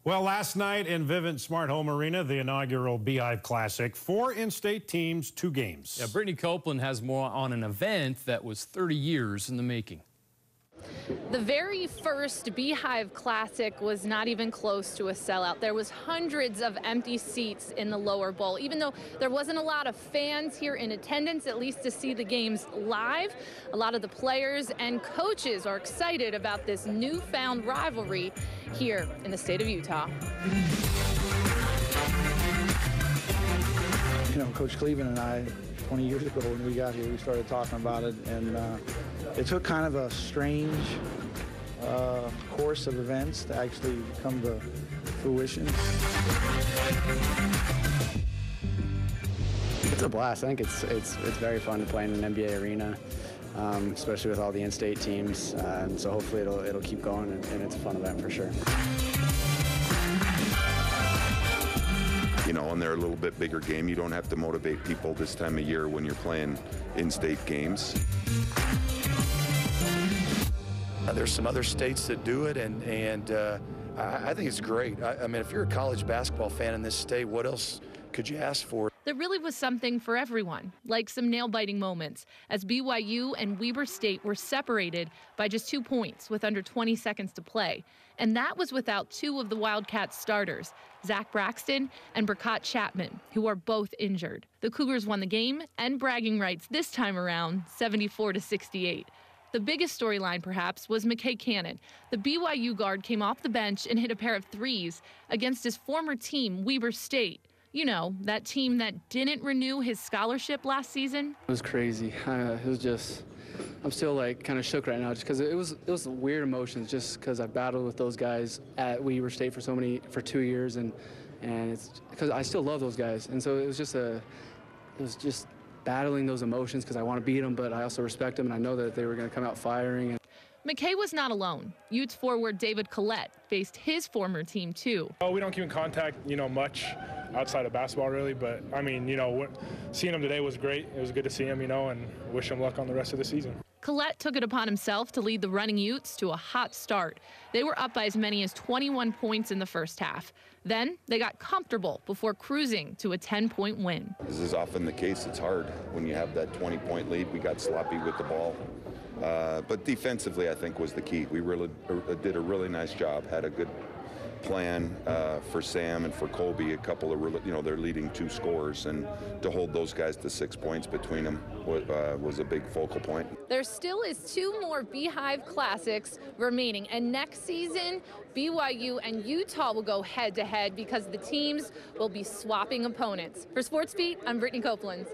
Well, last night in Vivint Smart Home Arena, the inaugural Beehive Classic, 4 in-state teams, 2 games. Yeah, Brittany Copeland has more on an event that was 30 years in the making. The very first Beehive Classic was not even close to a sellout. There was hundreds of empty seats in the lower bowl. Even though there wasn't a lot of fans here in attendance, at least to see the games live, a lot of the players and coaches are excited about this newfound rivalry here in the state of Utah. You know, Coach Cleveland and I, 20 years ago when we got here, we started talking about it, and it took kind of a strange course of events to actually come to fruition. It's a blast. I think it's very fun to play in an NBA arena, especially with all the in-state teams. And so hopefully it'll keep going, and it's a fun event for sure. You know, and they're a little bit bigger game. You don't have to motivate people this time of year when you're playing in-state games. There's some other states that do it, and I think it's great. I mean, if you're a college basketball fan in this state, what else could you ask for? There really was something for everyone, like some nail-biting moments, as BYU and Weber State were separated by just 2 points with under 20 seconds to play. And that was without 2 of the Wildcats starters, Zach Braxton and Burkott Chapman, who are both injured. The Cougars won the game and bragging rights this time around, 74-68. The biggest storyline, perhaps, was McKay Cannon. The BYU guard came off the bench and hit a pair of threes against his former team, Weber State. You know, that team that didn't renew his scholarship last season. It was crazy. It was just, I'm still like kind of shook right now just because it was weird emotions just because I battled with those guys at Weber State for 2 years and it's because I still love those guys. And so it was just battling those emotions because I want to beat them, but I also respect them and I know that they were going to come out firing. McKay was not alone. Utes forward David Collette faced his former team, too. Oh, we don't keep in contact, much outside of basketball, really. But, I mean, seeing him today was great. It was good to see him, and wish him luck on the rest of the season. Collette took it upon himself to lead the running Utes to a hot start. They were up by as many as 21 points in the first half. Then they got comfortable before cruising to a 10-point win. This is often the case. It's hard when you have that 20-point lead. We got sloppy with the ball. But defensively, I think, was the key. We really did a really nice job, had a good plan for Sam and for Colby, a couple of, their leading 2 scorers, and to hold those guys to 6 points between them was a big focal point. There still is 2 more Beehive Classics remaining, and next season, BYU and Utah will go head-to-head because the teams will be swapping opponents. For Sports Beat, I'm Brittany Copeland.